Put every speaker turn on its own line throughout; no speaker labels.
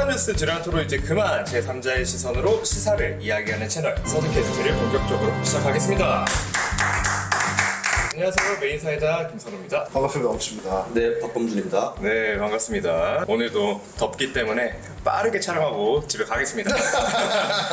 슈퍼뉴스 주간 토론 이제 그만 제3자의 시선으로 시사를 이야기하는 채널 서든캐스트를 본격적으로 시작하겠습니다. 안녕하세요. 메인사이다 김선우입니다.
반갑습니다. 엄치입니다.
네, 박범준입니다.
네, 반갑습니다. 오늘도 덥기 때문에 빠르게 촬영하고 집에 가겠습니다.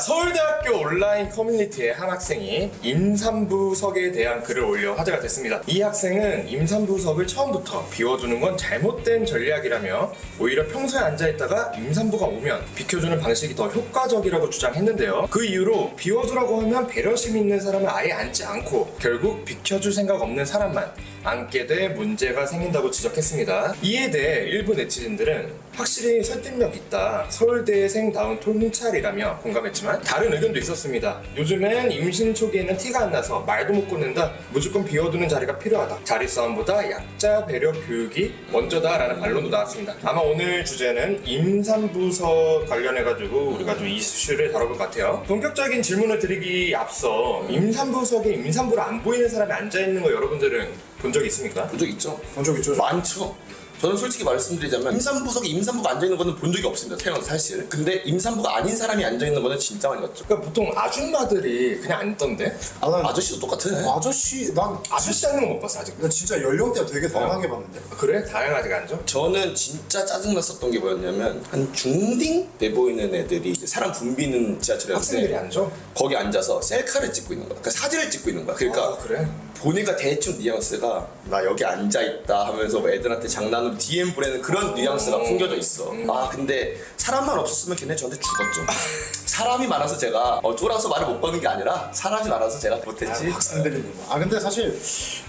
서울대학교 온라인 커뮤니티의 한 학생이 임산부석에 대한 글을 올려 화제가 됐습니다. 이 학생은 임산부석을 처음부터 비워두는 건 잘못된 전략이라며 오히려 평소에 앉아있다가 임산부가 오면 비켜주는 방식이 더 효과적이라고 주장했는데요. 그 이후로 비워두라고 하면 배려심 있는 사람은 아예 앉지 않고 결국 비켜줄 생각 없는 사람만 앉게 돼 문제가 생긴다고 지적했습니다. 이에 대해 일부 네티즌들은 확실히 설득력 있다, 서울대생다운 통찰이라며 공감했지만 다른 의견도 있었습니다. 요즘엔 임신 초기에는 티가 안 나서 말도 못 꺼낸다, 무조건 비워두는 자리가 필요하다, 자리 싸움보다 약자 배려 교육이 먼저다 라는 반론도 나왔습니다. 아마 오늘 주제는 임산부석 관련해가지고 우리가 좀 이슈를 다뤄볼 것 같아요. 본격적인 질문을 드리기 앞서 임산부석에 임산부를 안 보이는 사람이 앉아있는 거 여러분들은 본 적 있습니까?
본 적 있죠?
본 적 있죠?
많죠. 저는 솔직히 말씀드리자면 임산부석에 임산부가 앉아있는 거는 본 적이 없습니다. 태어나서 사실. 근데 임산부가 아닌 사람이 앉아있는 거는 진짜 많이 봤죠.
그러니까 보통 아줌마들이 그냥 앉던데?
나는
아저씨도 똑같아.
아저씨, 난
아저씨 앉는 건 못 봤어 아직.
진짜 연령대가 되게 다양하게 봤는데.
그래? 다양하게 앉아?
저는 진짜 짜증났었던 게 뭐였냐면 한 중딩 돼 보이는 애들이 이제 사람 붐비는 지하철에
학생들이
왔는데
앉아?
거기 앉아서 셀카를 찍고 있는 거야. 그러니까 사진을 찍고 있는 거야. 그러니까
아, 그래?
보니까 대충 뉘앙스가 나 여기 앉아있다 하면서 뭐 애들한테 장난으로 DM 보내는 그런 뉘앙스가 풍겨져 있어. 아 근데 사람만 없었으면 걔네 저한테 죽었죠. 사람이 많아서 제가 쫄아서 말을 못 거는 게 아니라 사람이 많아서 제가 못했지.
학생들이. 근데 사실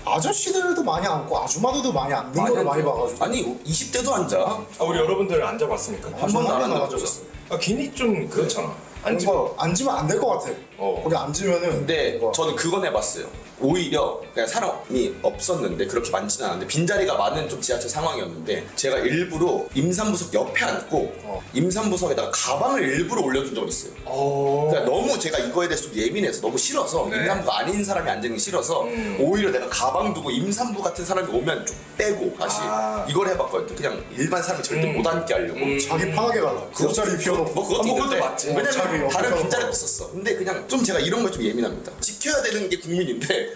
아저씨들도 많이 앉고 아줌마들도 많이 앉는 걸 많이 봐가지고.
아니 20대도 앉아.
아, 우리 여러분들 앉아봤습니까?
한 번도 안
번도
앉아봤어.
아, 괜히 좀 그렇잖아.
앉으면 앉으면 안 될 것 같아. 거기 앉으면은.
근데
뭔가
저는 그건 해봤어요. 오히려 그냥 사람이 없었는데 그렇게 많지는 않은데 빈자리가 많은 좀 지하철 상황이었는데 제가 일부러 임산부석 옆에 앉고 임산부석에다가 가방을 일부러 올려준 적이 있어요. 그러니까 너무 제가 이거에 대해서 좀 예민해서 너무 싫어서
네.
임산부가 아닌 사람이 앉는 게 싫어서 오히려 내가 가방 두고 임산부 같은 사람이 오면 좀 빼고 다시 이걸 해봤거든요. 그냥 일반 사람이 절대 못 앉게 하려고.
자기 편하게 가려고. 그 자리 비워놓고.
뭐 그것도 있는데
맞지.
왜냐면
자기
다른
옆에
빈자리가 있었어. 근데 그냥 좀 제가 이런 거에 좀 예민합니다. 지켜야 되는 게 국민인데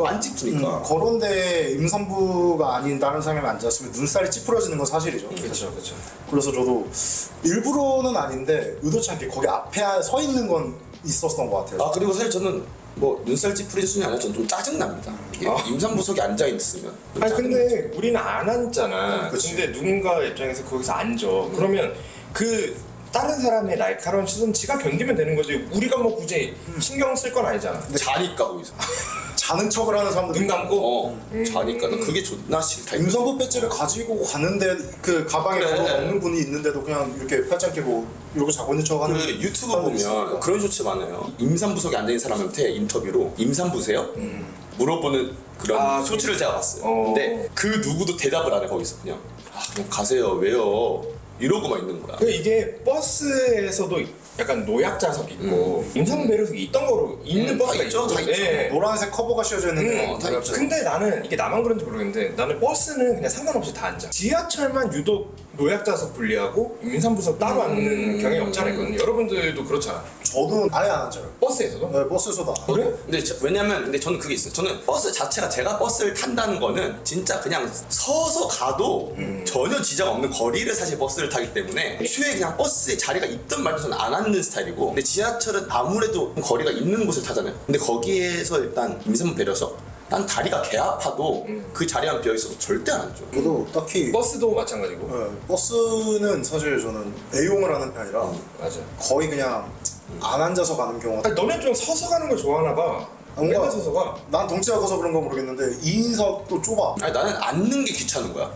안 지키니까.
그런데 임산부가 아닌 다른 사람이 앉았으면 눈살이 찌푸려지는 건 사실이죠.
그렇죠, 그렇죠.
그래서 저도 일부러는 아닌데 의도치 않게 거기 앞에 서 있는 건 있었던 것 같아요.
아 그리고 사실 저는 뭐 눈살 찌푸릴 수는 아니라 저는 좀 짜증납니다. 이게 임산부석에 앉아 있으면.
아니 근데 우리는 안 앉잖아.
그치.
근데 누군가 입장에서 거기서 앉아. 그러면 그 다른 사람의 날카로운 시선 지가 견디면 되는 거지. 우리가 뭐 굳이 신경 쓸 건 아니잖아.
자니까 거기서.
자는 척을 하는 사람들.
눈 감고.
자니까 나 그게 존나 싫다.
임산부 배지를 가지고 가는데 그 가방에
그래.
걸어 넣는 분이 있는데도 그냥 이렇게 팔짱 끼고 이러고 자고 있는 척 하는
그 유튜브
사람들이 있으니까.
보면 그런 쇼츠 많아요. 임산부석에 앉아있는 사람한테 인터뷰로 임산부세요? 물어보는 그런 쇼츠를 제가 봤어요. 근데 그 누구도 대답을 안 해 거기서 그냥 그냥 가세요. 왜요? 이러고만 있는 거야.
그 이게 버스에서도 약간 노약자석 있고 임산부 배려석이 있던 거로 있는
다
버스가
있죠, 다 있죠.
예.
노란색 커버가 씌워져 있는데
다 있죠.
근데 나는 이게 나만 그런지 모르겠는데 나는 버스는 그냥 상관없이 다 앉아. 지하철만 유독 노약자석 분리하고 임산부석 따로 앉는 경향이 없지 않아 있거든요. 여러분들도 그렇잖아.
저도 아예 안 앉아요.
버스에서도?
네, 버스에서도 안
그래?
근데 왜냐면 근데 저는 그게 있어요. 저는 버스 자체가 제가 버스를 탄다는 거는 진짜 그냥 서서 가도 전혀 지장 없는 거리를 사실 버스를 타기 때문에 애초에 그냥 버스에 자리가 있든 말든 저는 안 앉는 스타일이고 근데 지하철은 아무래도 거리가 있는 곳을 타잖아요. 근데 거기에서 일단 임산부 배려석 난 다리가 개 아파도 그 자리만 비어있어도 절대 안 앉죠.
저도 딱히
버스도 마찬가지고.
네, 버스는 사실 저는 애용을 하는 편이라
맞아.
거의 그냥 안 앉아서 가는 경우가
아니, 너네 좀 서서 가는 걸 좋아하나 봐.
뭔가-
맨날 서서 가.
난 덩치가 커서 그런 건 모르겠는데 2인석도 좁아.
아니 나는 앉는 게 귀찮은 거야.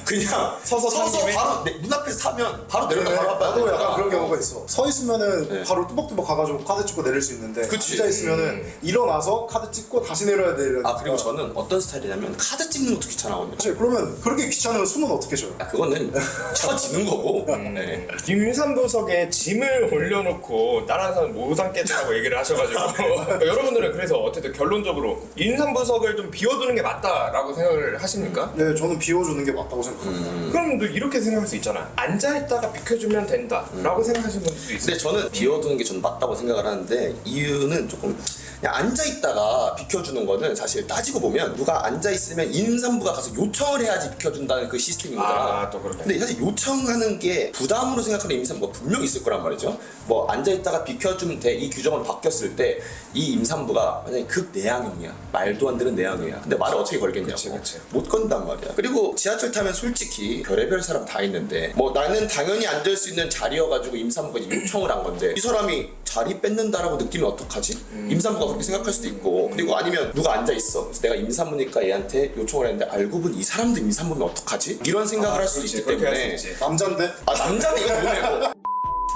그냥
서서 타는
바로 내 눈앞에서 타면 바로
네,
내려가 바로
나도
앞에
약간 그런 경우가 있어. 서 있으면은
네.
바로 뚜벅뚜벅 가가지고 카드 찍고 내릴 수 있는데
그치.
앉아 있으면은 일어나서 카드 찍고 다시 내려야 되는.
아 그리고 저는 어떤 스타일이냐면 카드 찍는 것도 귀찮아하거든요.
사실 그러면 그렇게 귀찮으면 숨은 어떻게 쉬어요?
야, 그거는 쳐지는 거고. 네.
임산부석에 짐을 올려놓고 다른 사람 못 앉겠다고 얘기를 하셔가지고 여러분들은 그래서 어쨌든 결론적으로 임산부석을 좀 비워두는 게 맞다라고 생각을 하십니까?
네, 저는 비워주는 게 맞다고 생각합니다.
그럼 너 이렇게 생각할 수 있잖아. 앉아있다가 비켜주면 된다라고 생각하시는 분들도 있어요.
근데 저는 비워두는 게 저는 맞다고 생각을 하는데 이유는 조금 그냥 앉아있다가 비켜주는 거는 사실 따지고 보면 누가 앉아있으면 임산부가 가서 요청을 해야지 비켜준다는 그 시스템인 거잖아.
또 그렇네.
근데 사실 요청하는 게 부담으로 생각하는 임산부가 분명히 있을 거란 말이죠. 뭐 앉아있다가 비켜주면 돼 이 규정으로 바뀌었을 때 이 임산부가 만약에 극내향형이야, 말도 안 되는 내향형이야. 근데 말을 어떻게 걸겠냐고.
그치.
못 건단 말이야. 그리고 지하철 타면 솔직히 별의별 사람 다 있는데 뭐 나는 당연히 앉을 수 있는 자리여가지고 임산부가 요청을 한 건데 이 사람이 자리 뺏는다라고 느끼면 어떡하지? 임산부가 그렇게 생각할 수도 있고 그리고 아니면 누가 앉아있어. 그래서 내가 임산부니까 얘한테 요청을 했는데 알고 보니 이 사람도 임산부면 어떡하지? 이런 생각을 할 수도 있기
그렇게 할
때문에
수 있지.
남잔데?
남자는 이거 뭐냐고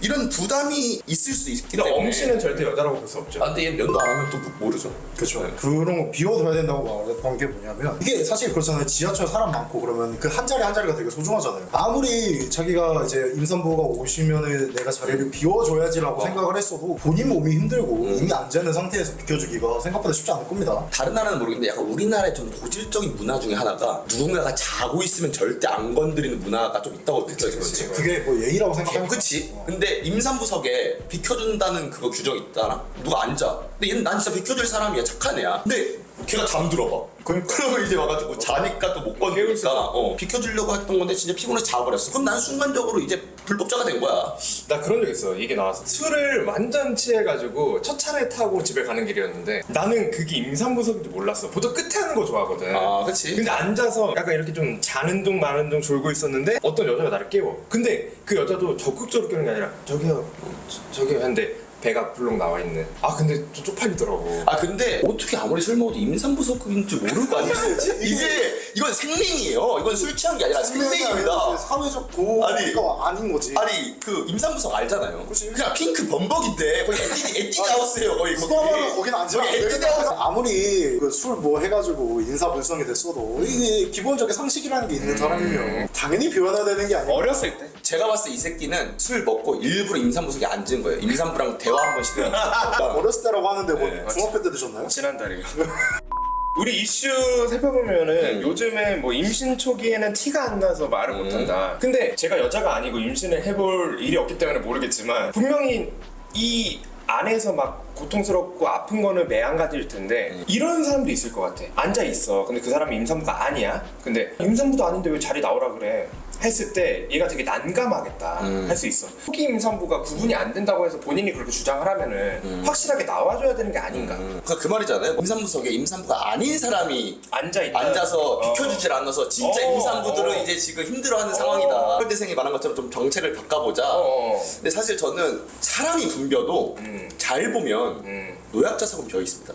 이런 부담이 있을 수 있기
근데
때문에
엄씨는 절대 여자라고 볼 수 없죠.
근데 얘 면도 안 하면 또 모르죠.
그렇죠. 그런 거 비워둬야 된다고 말했던 게 뭐냐면 이게 사실 그렇잖아요. 지하철 사람 많고 그러면 그 한 자리 한 자리가 되게 소중하잖아요. 아무리 자기가 이제 임산부가 오시면은 내가 자리를 비워줘야지라고 생각을 했어도 본인 몸이 힘들고 이미 앉아 있는 상태에서 비켜주기가 생각보다 쉽지 않을 겁니다.
다른 나라는 모르겠는데 약간 우리나라의 좀 고질적인 문화 중에 하나가 누군가가 자고 있으면 절대 안 건드리는 문화가 좀 있다고 느껴지거든요.
그게 뭐 예의라고 생각하면
그치? 근데 임산부석에 비켜준다는 그거 규정이 있잖아? 누가 앉아. 근데 얘는 난 진짜 비켜줄 사람이야. 착한 애야. 근데 걔가 잠들어 봐. 그러면 이제 와가지고 자니까 또 못 건드니까 비켜주려고 했던 건데 진짜 피곤해서 자버렸어. 그럼 난 순간적으로 이제 불법자가 된 거야.
나 그런 적 있어. 이게 나와서 술을 완전 취해가지고 첫 차를 타고 집에 가는 길이었는데 나는 그게 임산부석인지 몰랐어. 보통 끝에 하는 거 좋아하거든.
아, 그치.
근데 앉아서 약간 이렇게 좀 자는 둥 마는 둥 졸고 있었는데 어떤 여자가 나를 깨워. 근데 그 여자도 적극적으로 깨우는 게 아니라 저기요 저기요 했는데 배가 불룩 나와 있는. 아 근데 좀 쪽팔리더라고.
아 근데 어떻게 아무리 술 먹어도 임산부석인지 모를 거 아니야? 이건 생명이에요. 이건 술 취한 게 아니라 생명입니다.
사회적 도가 아닌 거지.
아니 그 임산부석 알잖아요.
그치.
그냥 핑크 범벅인데 거기 에뛰드 하우스예요. 거기
수다마다 거긴 앉으면 안
거기
돼.
에뛰드 하우스.
아무리 술 뭐 해가지고 인사불성이 됐어도 이게 기본적인 상식이라는 게 있는 사람이면 당연히 비워놔야 되는 게 아니야.
어렸을 때?
제가 봤을 때 이 새끼는 술 먹고 일부러 임산부석에 앉은 거예요. 임산부랑 대화 한 번씩 해요.
어렸을 때라고 하는데 뭐
네,
중학교 때 드셨나요?
지난달이요. 우리 이슈 살펴보면은 요즘에 뭐 임신 초기에는 티가 안 나서 말을 못한다. 근데 제가 여자가 아니고 임신을 해볼 일이 없기 때문에 모르겠지만 분명히 이 안에서 막 고통스럽고 아픈 거는 매한가지일 텐데 이런 사람도 있을 것 같아. 앉아 있어. 근데 그 사람이 임산부가 아니야. 근데 임산부도 아닌데 왜 자리 나오라 그래? 했을 때 얘가 되게 난감하겠다 할 수 있어. 초기 임산부가 구분이 안 된다고 해서 본인이 그렇게 주장을 하면은 확실하게 나와줘야 되는 게 아닌가.
그 말이잖아요. 임산부석에 임산부가 아닌 사람이
앉아있다.
앉아서 비켜주질 않아서 진짜 임산부들은 이제 지금 힘들어하는 상황이다. 혈대생이 말한 것처럼 좀 정책을 바꿔보자. 근데 사실 저는 사람이 붐벼도 잘 보면 노약자석은 비어 있습니다.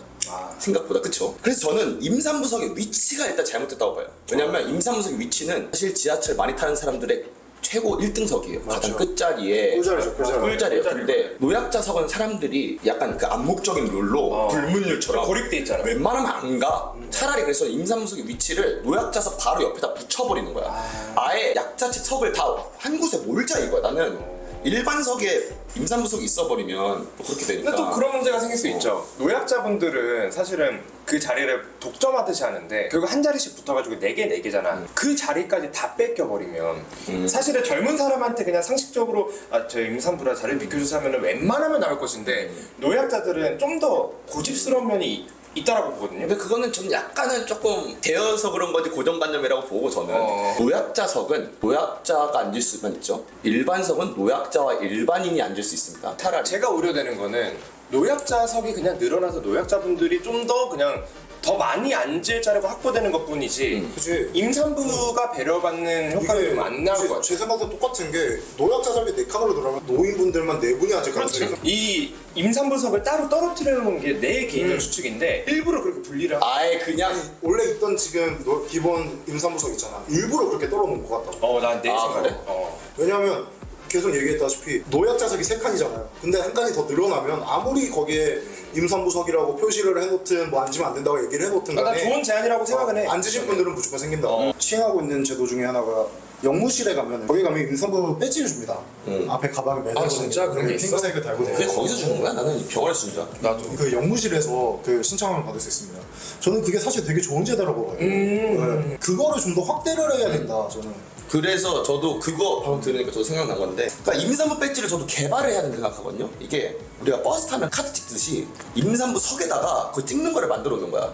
생각보다 그쵸? 그래서 저는 임산부석의 위치가 일단 잘못됐다고 봐요. 왜냐면 임산부석의 위치는 사실 지하철 많이 타는 사람들의 최고 1등석이에요. 가장 끝자리에
꿀자리죠, 꿀자리.
꿀자리예요. 근데 노약자석은 사람들이 약간 그 암묵적인 룰로 불문율처럼
고립돼 있잖아.
웬만하면 안 가. 차라리 그래서 임산부석의 위치를 노약자석 바로 옆에다 붙여버리는 거야. 아예 약자측석을 다 한 곳에 몰자 이거야. 나는 일반석에 임산부석이 있어버리면 또 그렇게 되니까.
근데 또 그런 문제가 생길 수 있죠. 노약자분들은 사실은 그 자리를 독점하듯이 하는데 결국 한 자리씩 붙어가지고 4개잖아. 그 자리까지 다 뺏겨버리면 사실은 젊은 사람한테 그냥 상식적으로 저 임산부라 자리를 비켜주세요 하면 웬만하면 나올 것인데 노약자들은 좀 더 고집스러운 면이 있다라고 보거든요.
근데 그거는 저는 약간은 조금 되어서 그런 거지 고정관념이라고 보고 저는 노약자석은 노약자가 앉을 수만 있죠. 일반석은 노약자와 일반인이 앉을 수 있습니다. 차라리
제가 우려되는 거는 노약자석이 그냥 늘어나서 노약자분들이 좀 더 그냥 더 많이 앉을 자리가 확보되는 것뿐이지
그치.
임산부가 배려받는 효과는 좀 안 나올 것 같아요.
제 생각도 똑같은 게 노약자석이 4칸으로 들어가면 노인분들만 4분이 앉을 가능성이
그렇지. 이 임산부석을 따로 떨어뜨리는 게 내 개인적 추측인데 일부러 그렇게 분리를 하고
아예 그냥
원래 있던 지금 기본 임산부석 있잖아. 일부러 그렇게 떨어놓은 것 같다고.
난 내 생각에
그래?
왜냐면 계속 얘기했다시피 노약자석이 3칸이잖아요. 근데 한 칸이 더 늘어나면 아무리 거기에 임산부석이라고 표시를 해놓든 뭐 앉으면 안 된다고 얘기를 해놓든
난
간에
좋은 제안이라고 생각은 해.
앉으신 분들은 무조건 생긴다. 시행하고 있는 제도 중에 하나가 영무실에 가면 거기 가면 임산부 배지를 줍니다. 앞에 가방에 매달고
진짜? 그런 게 있어?
핑크색을 달고
그게 거기서 주는 거야? 나는 병원에서 준 줄 알아.
나도
그 영무실에서 그 신청을 받을 수 있습니다. 저는 그게 사실 되게 좋은 제도라고 봐요. 네. 그거를 좀 더 확대를 해야 된다 저는.
그래서 저도 그거 방금 들으니까 저도 생각난 건데, 그러니까 임산부 배지를 저도 개발을 해야 된다고 생각하거든요. 이게 우리가 버스 타면 카드 찍듯이 임산부 석에다가 그거 찍는 거를 만들어 놓은 거야.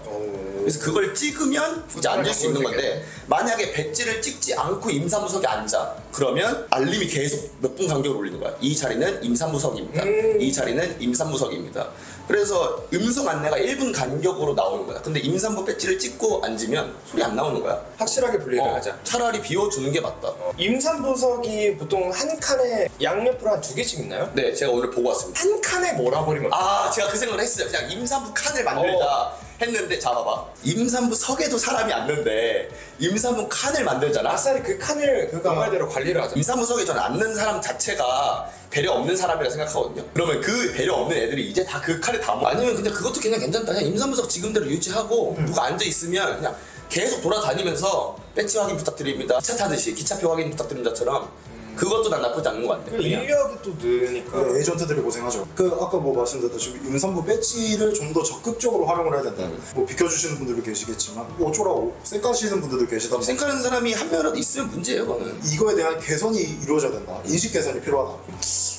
그래서 그걸 찍으면 이제 앉을 수 있는 건데, 만약에 배지를 찍지 않고 임산부석에 앉아, 그러면 알림이 계속 몇 분 간격으로 울리는 거야. 이 자리는 임산부석입니다. 이 자리는 임산부석입니다. 그래서 음성 안내가 1분 간격으로 나오는 거야. 근데 임산부 배지를 찍고 앉으면 소리 안 나오는 거야.
확실하게 분리를 하자.
차라리 비워주는 게 맞다.
임산부석이 보통 한 칸에 양옆으로 한 2개씩 있나요?
네, 제가 오늘 보고 왔습니다.
한 칸에 몰아버리면
제가 그 생각을 했어요. 그냥 임산부 칸을 만들자 했는데, 자 봐봐. 임산부 석에도 사람이 앉는데 임산부 칸을 만들잖아.
아싸리 그 칸을 그 말대로 관리를 하자.
임산부 석에 저는 앉는 사람 자체가 배려 없는 사람이라 생각하거든요. 그러면 그 배려 없는 애들이 이제 다 그 칸에 다 아니면 그냥 그것도 그냥 괜찮다. 그냥 임산부석 지금대로 유지하고 누가 앉아 있으면 그냥 계속 돌아다니면서 배지 확인 부탁드립니다. 기차 타듯이 기차표 확인 부탁드립니다처럼 그것도 난 나쁘지 않는 것 같아요.
인력이 또 느니까.
네, 에이전트들이 고생하죠. 아까 뭐 말씀드렸듯이 임산부 배지를 좀 더 적극적으로 활용을 해야 된다. 뭐 비켜주시는 분들도 계시겠지만 뭐 어쩌라고 쌩까시는 분들도 계시단 말이에요.
생각하는 사람이 한 명이라도 있으면 문제예요, 그거는.
이거에 대한 개선이 이루어져야 된다. 인식 개선이 필요하다.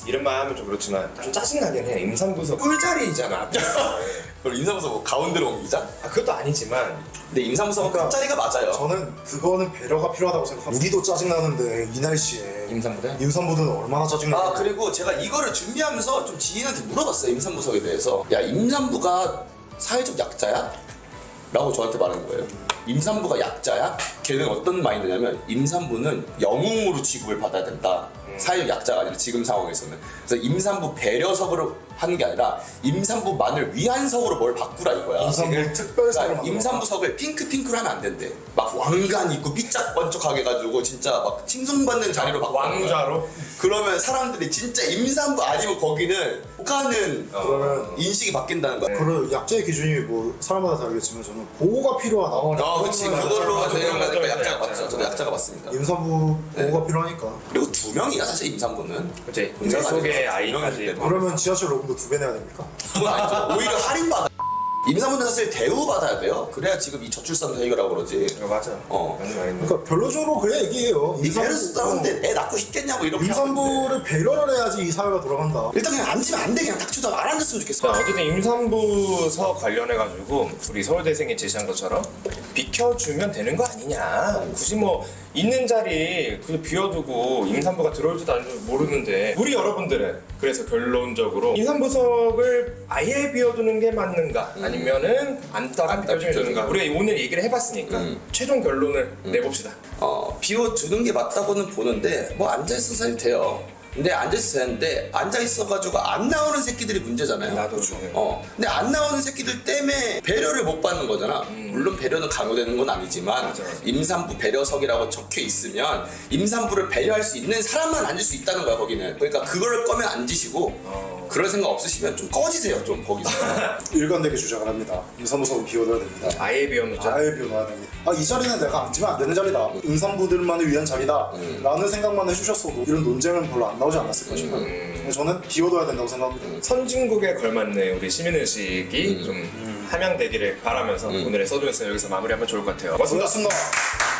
이런 말 하면 좀 그렇지만 좀 짜증나긴 해. 임산부석 꿀자리잖아.
그럼 임산부석 뭐 가운데로 옮기자?
그것도 아니지만
근데 임산부석은 큰 자리가 맞아요.
저는 그거는 배려가 필요하다고 생각합니다. 우리도 짜증나는데 이 날씨에
임산부들?
임산부들은 얼마나 짜증나요?
그리고 제가 이거를 준비하면서 좀 지인한테 물어봤어요, 임산부석에 대해서. 야, 임산부가 사회적 약자야? 라고 저한테 말하는 거예요. 임산부가 약자야? 걔는 어떤 마인드냐면, 임산부는 영웅으로 취급을 받아야 된다. 사회적 약자가 아니라 지금 상황에서는. 그래서 임산부 배려석으로 하는 게 아니라 임산부만을 위한 석으로 뭘 바꾸라 이거야.
임산부 특별석을
그러니까 임산부석을 핑크로 하면 안 된대. 막 왕관 있고 삐짝번쩍하게 해가지고 진짜 막 칭송받는 자리로 바꾸는 거야.
왕좌로?
그러면 사람들이 진짜 임산부 아니면 거기는 못 가는
그러면
인식이 바뀐다는 거야.
그런 약자의 기준이 뭐 사람마다 다르겠지만 저는 보호가 필요하다.
그치.
그러면
그걸로 대응하니까
맞아요.
약자가 맞죠. 저도 약자가 맞습니다.
임산부 보호가 필요하니까.
그리고 2명이야 사실 임산부는.
그치.
혼자가
속에
아니라
아이까지.
2명이기 때문에.
그러면 지하철 요금도 2배 내야 됩니까?
그건 아니죠. 오히려 할인받아. 임산부는 사실 대우받아야 돼요. 그래야 지금 이 저출산도 해결하고 그러지.
맞아. 맞는 말인데.
그러니까 별로적으로 그래 얘기해요.
이 배를 쓰다는데 애 낳고 싶겠냐고 이렇게.
임산부를 배려를 해야지 이 사회가 돌아간다.
일단 그냥 앉으면 안 돼. 그냥 닥치다 안 앉았으면 좋겠어.
자, 어쨌든 임산부석 관련해가지고 우리 서울대생이 제시한 것처럼 비켜주면 되는 거 아니냐. 굳이 뭐 있는 자리 그 비워두고 임산부가 들어올지도 모르는데 우리 여러분들은 그래서 결론적으로 임산부석을 아예 비워두는 게 맞는가 아니면은 안따라 비켜주는가 우리 오늘 얘기를 해봤으니까 최종 결론을 내봅시다.
비워주는 게 맞다고는 보는데 뭐 앉아있어도 사실 돼요. 근데 앉아있어도 되는데 앉아있어가지고 안 나오는 새끼들이 문제잖아요.
나도
근데 안 나오는 새끼들 때문에 배려를 못 받는 거잖아. 물론 배려는 강요되는 건 아니지만
맞아.
임산부 배려석이라고 적혀 있으면 임산부를 배려할 수 있는 사람만 앉을 수 있다는 거야 거기는. 그러니까 그거를 꺼면 앉으시고 그럴 생각 없으시면 좀 꺼지세요 좀 거기서.
일관되게 주장을 합니다. 임산부석은 비워둬야 됩니다.
아예 비워놓자.
아예 비워놔야 됩니다. 이 자리는 내가 앉으면 안 되는 자리다. 임산부들만을 위한 자리다. 라는 생각만 해주셨어도 이런 논쟁은 별로 안 나오지 않았을 것이다. 저는 비워둬야 된다고 생각합니다.
선진국에 걸맞는 우리 시민의식이 좀 함양되기를 바라면서 오늘의 서두에서 여기서 마무리하면 좋을 것 같아요. 고맙습니다.
고맙습니다.